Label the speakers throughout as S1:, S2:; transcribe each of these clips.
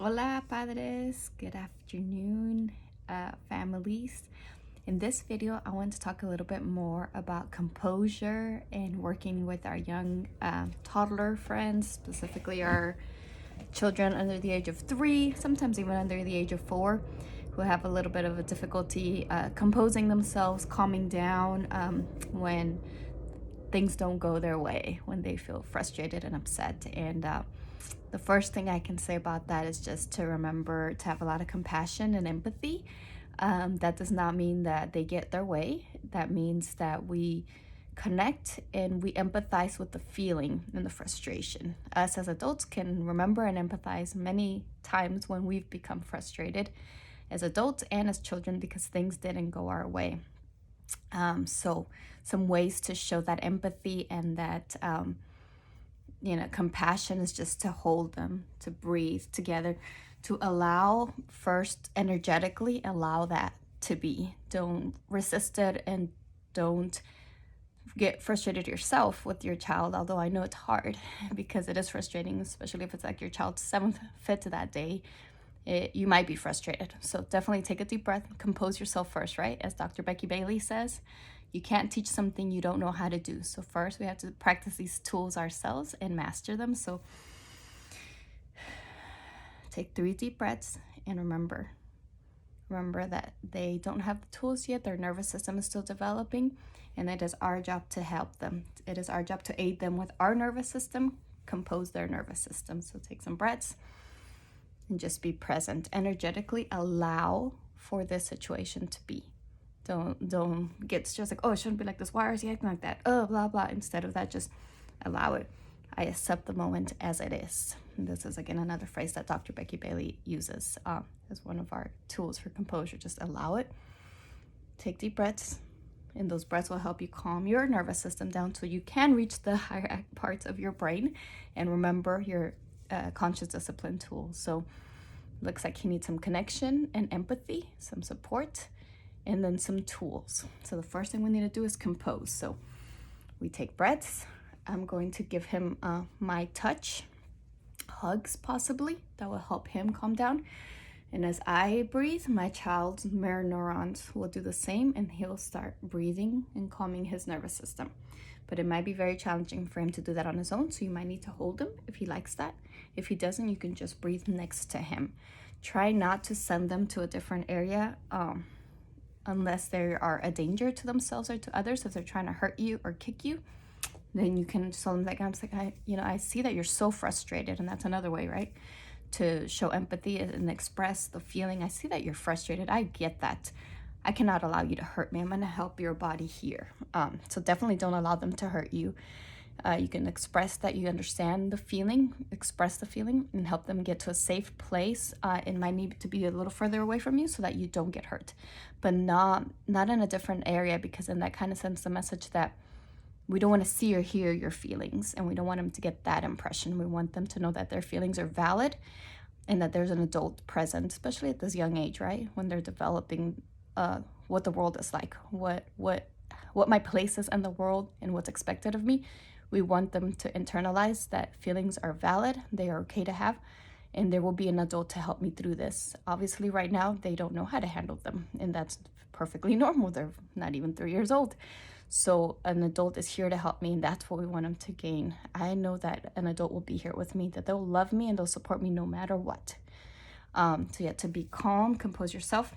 S1: Hola padres, good afternoon families. In this video I want to talk a little bit more about composure and working with our young toddler friends, specifically our children under the age of 3, sometimes even under the age of 4, who have a little bit of a difficulty composing themselves, calming down when things don't go their way, when they feel frustrated and upset. And the first thing I can say about that is just to remember to have a lot of compassion and empathy. That does not mean that they get their way. That means that we connect and we empathize with the feeling and the frustration. Us as adults can remember and empathize many times when we've become frustrated as adults and as children because things didn't go our way. So some ways to show that empathy and that compassion is just to hold them, to breathe together, to allow first energetically, allow that to be. Don't resist it and don't get frustrated yourself with your child, although I know it's hard because it is frustrating, especially if it's like your child's 7th fit that day. You might be frustrated. So definitely take a deep breath, compose yourself first, right? As Dr. Becky Bailey says, you can't teach something you don't know how to do. So first we have to practice these tools ourselves and master them. So take 3 deep breaths and remember that they don't have the tools yet. Their nervous system is still developing, and it is our job to help them. It is our job to aid them with our nervous system, compose their nervous system. So take some breaths and just be present. Energetically allow for this situation to be. Don't get stressed like, oh, it shouldn't be like this. Why is he acting like that? Oh, blah, blah. Instead of that, just allow it. I accept the moment as it is. And this is, again, another phrase that Dr. Becky Bailey uses as one of our tools for composure. Just allow it. Take deep breaths. And those breaths will help you calm your nervous system down so you can reach the higher parts of your brain and remember your conscious discipline tool. So looks like you need some connection and empathy, some support, and then some tools. So the first thing we need to do is compose. So we take breaths. I'm going to give him my touch, hugs possibly, that will help him calm down. And as I breathe, my child's mirror neurons will do the same, and he'll start breathing and calming his nervous system. But it might be very challenging for him to do that on his own, so you might need to hold him if he likes that. If he doesn't, you can just breathe next to him. Try not to send them to a different area unless they are a danger to themselves or to others. If they're trying to hurt you or kick you, then you can tell them that, I'm like, I see that you're so frustrated. And that's another way, right, to show empathy and express the feeling. I see that you're frustrated. I get that. I cannot allow you to hurt me. I'm going to help your body here. So definitely don't allow them to hurt you. You can express that you understand the feeling, express the feeling, and help them get to a safe place. It might need to be a little further away from you so that you don't get hurt, but not in a different area, because then that kind of sends the message that we don't want to see or hear your feelings, and we don't want them to get that impression. We want them to know that their feelings are valid and that there's an adult present, especially at this young age, right? When they're developing what the world is like, what my place is in the world and what's expected of me. We want them to internalize that feelings are valid, they are okay to have, and there will be an adult to help me through this. Obviously, right now, they don't know how to handle them, and that's perfectly normal. They're not even 3 years old. So an adult is here to help me, and that's what we want them to gain. I know that an adult will be here with me, that they'll love me and they'll support me no matter what. So yeah, to be calm, compose yourself,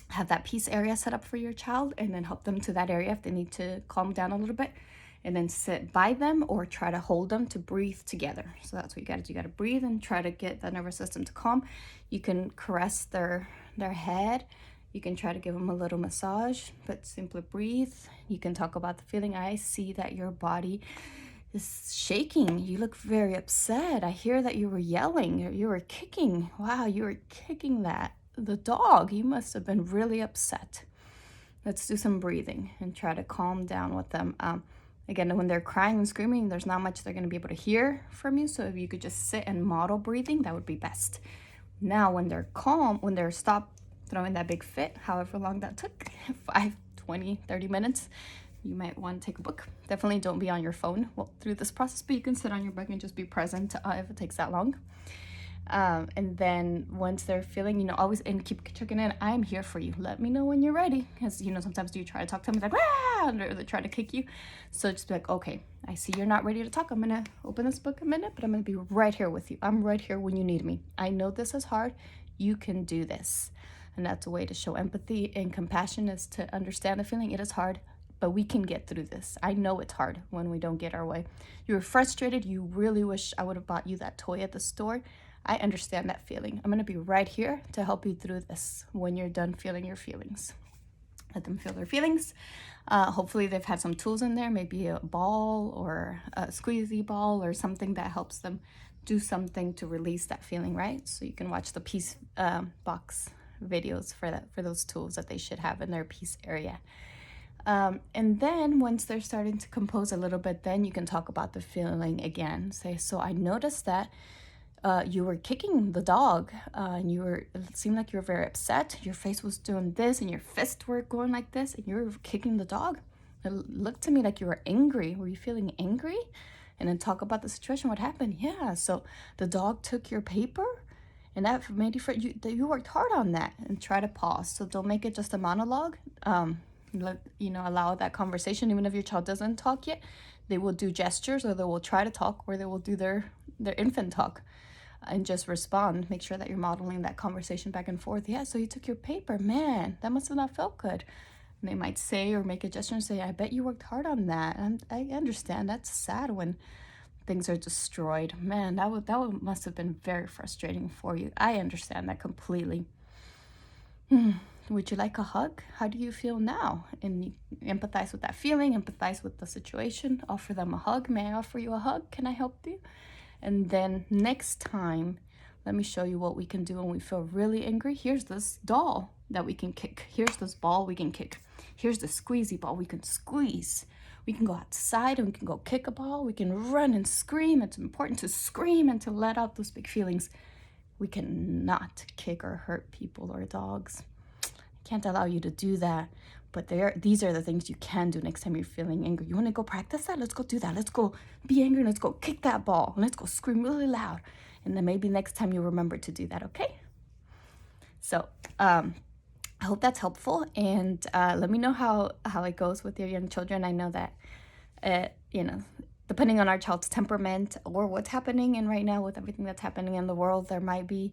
S1: have that peace area set up for your child, and then help them to that area if they need to calm down a little bit, and then sit by them or try to hold them to breathe together. So that's what you got to do. You got to breathe and try to get the nervous system to calm. You can caress their head. You can try to give them a little massage, but simply breathe. You can talk about the feeling. I see that your body is shaking. You look very upset. I hear that you were yelling. You were kicking. Wow, you were kicking the dog. You must have been really upset. Let's do some breathing and try to calm down with them. Again, when they're crying and screaming, there's not much they're going to be able to hear from you. So if you could just sit and model breathing, that would be best. Now, when they're calm, when they're stopped throwing that big fit, however long that took, 5, 20, 30 minutes, you might want to take a book. Definitely don't be on your phone through this process, but you can sit on your book and just be present if it takes that long. And then once they're feeling, always, and keep checking in, I'm here for you. Let me know when you're ready. Because, sometimes you try to talk to them, it's like, ah, or they try to kick you. So just be like, okay, I see you're not ready to talk. I'm going to open this book a minute, but I'm going to be right here with you. I'm right here when you need me. I know this is hard. You can do this. And that's a way to show empathy and compassion, is to understand the feeling. It is hard, but we can get through this. I know it's hard when we don't get our way. You're frustrated. You really wish I would have bought you that toy at the store. I understand that feeling. I'm going to be right here to help you through this when you're done feeling your feelings. Let them feel their feelings. Hopefully they've had some tools in there, maybe a ball or a squeezy ball or something that helps them do something to release that feeling, right? So you can watch the peace box videos for those tools that they should have in their peace area. And then once they're starting to compose a little bit, then you can talk about the feeling again. Say, so I noticed that you were kicking the dog, and it seemed like you were very upset. Your face was doing this and your fists were going like this, and you were kicking the dog. It looked to me like you were angry. Were you feeling angry? And then talk about the situation. What happened? Yeah, so the dog took your paper, and that made you worked hard on that. And try to pause. So don't make it just a monologue. Allow that conversation. Even if your child doesn't talk yet, they will do gestures, or they will try to talk, or they will do their infant talk, and just respond. Make sure that you're modeling that conversation back and forth. Yeah, so you took your paper. Man, that must have not felt good. And they might say, or make a gesture and say, I bet you worked hard on that. And I understand. That's sad when things are destroyed. Man, that must have been very frustrating for you. I understand that completely. Would you like a hug? How do you feel now? And you empathize with that feeling, empathize with the situation, offer them a hug. May I offer you a hug? Can I help you? And then next time, let me show you what we can do when we feel really angry. Here's this doll that we can kick. Here's this ball we can kick. Here's the squeezy ball we can squeeze. We can go outside and we can go kick a ball. We can run and scream. It's important to scream and to let out those big feelings. We cannot kick or hurt people or dogs. I can't allow you to do that. But these are the things you can do next time you're feeling angry. You want to go practice that? Let's go do that. Let's go be angry. Let's go kick that ball. And let's go scream really loud. And then maybe next time you'll remember to do that, okay? So I hope that's helpful. And let me know how it goes with your young children. I know that, depending on our child's temperament or what's happening, and right now with everything that's happening in the world, there might be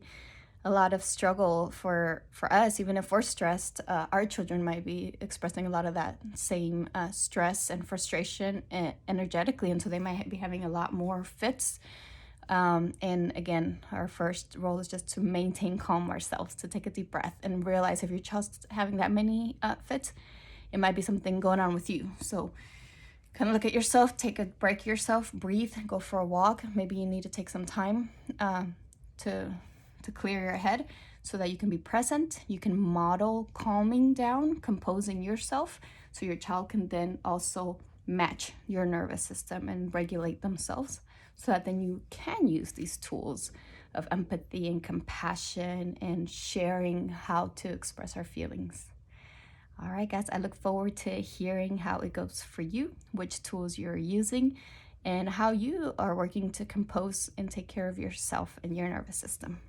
S1: a lot of struggle for us. Even if we're stressed, our children might be expressing a lot of that same stress and frustration energetically, and so they might be having a lot more fits. And again, our first role is just to maintain calm ourselves, to take a deep breath and realize if your child's having that many fits, it might be something going on with you. So kind of look at yourself, take a break yourself, breathe, go for a walk. Maybe you need to take some time to clear your head so that you can be present. You can model calming down, composing yourself, so your child can then also match your nervous system and regulate themselves, so that then you can use these tools of empathy and compassion and sharing how to express our feelings. All right, guys, I look forward to hearing how it goes for you, which tools you're using, and how you are working to compose and take care of yourself and your nervous system.